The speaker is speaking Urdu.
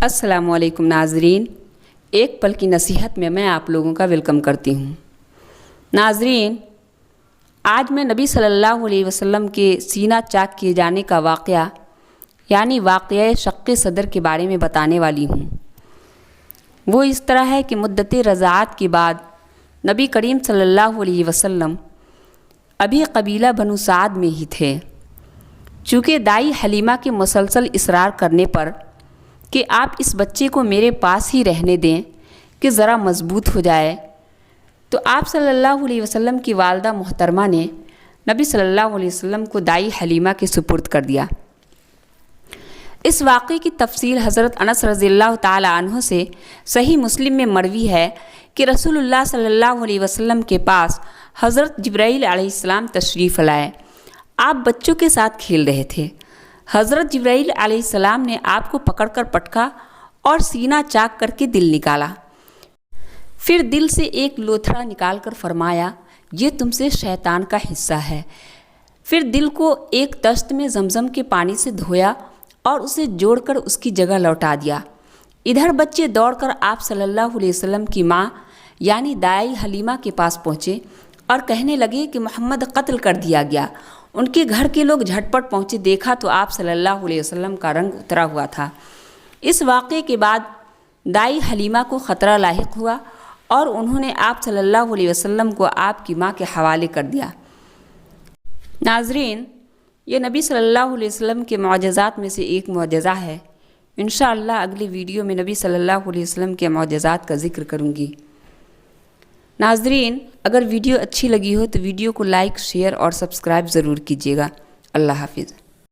السلام علیکم ناظرین، ایک پل کی نصیحت میں آپ لوگوں کا ویلکم کرتی ہوں۔ ناظرین، آج میں نبی صلی اللہ علیہ وسلم کے سینہ چاک کیے جانے کا واقعہ یعنی واقعہ شق صدر کے بارے میں بتانے والی ہوں۔ وہ اس طرح ہے کہ مدت رضاعت کے بعد نبی کریم صلی اللہ علیہ وسلم ابھی قبیلہ بنو سعد میں ہی تھے۔ چونکہ دائی حلیمہ کے مسلسل اصرار کرنے پر کہ آپ اس بچے کو میرے پاس ہی رہنے دیں کہ ذرا مضبوط ہو جائے، تو آپ صلی اللہ علیہ وسلم کی والدہ محترمہ نے نبی صلی اللہ علیہ وسلم کو دائی حلیمہ کے سپرد کر دیا۔ اس واقعے کی تفصیل حضرت انس رضی اللہ تعالی عنہ سے صحیح مسلم میں مروی ہے کہ رسول اللہ صلی اللہ علیہ وسلم کے پاس حضرت جبرائیل علیہ السلام تشریف لائے۔ آپ بچوں کے ساتھ کھیل رہے تھے۔ حضرت جبرائیل علیہ السلام نے آپ کو پکڑ کر پٹکا اور سینہ چاک کر کے دل نکالا۔ پھر دل سے ایک لوتھڑا نکال کر فرمایا، یہ تم سے شیطان کا حصہ ہے۔ پھر دل کو ایک دشت میں زمزم کے پانی سے دھویا اور اسے جوڑ کر اس کی جگہ لوٹا دیا۔ ادھر بچے دوڑ کر آپ صلی اللہ علیہ وسلم کی ماں یعنی دائی حلیمہ کے پاس پہنچے اور کہنے لگے کہ محمد قتل کر دیا گیا۔ ان کے گھر کے لوگ جھٹ پٹ پہنچے، دیکھا تو آپ صلی اللہ علیہ وسلم کا رنگ اترا ہوا تھا۔ اس واقعے کے بعد دائی حلیمہ کو خطرہ لاحق ہوا اور انہوں نے آپ صلی اللہ علیہ وسلم کو آپ کی ماں کے حوالے کر دیا۔ ناظرین، یہ نبی صلی اللہ علیہ وسلم کے معجزات میں سے ایک معجزہ ہے۔ انشاءاللہ اگلی ویڈیو میں نبی صلی اللہ علیہ وسلم کے معجزات کا ذکر کروں گی۔ ناظرین، اگر ویڈیو اچھی لگی ہو تو ویڈیو کو لائک، شیئر اور سبسکرائب ضرور کیجیے گا۔ اللہ حافظ۔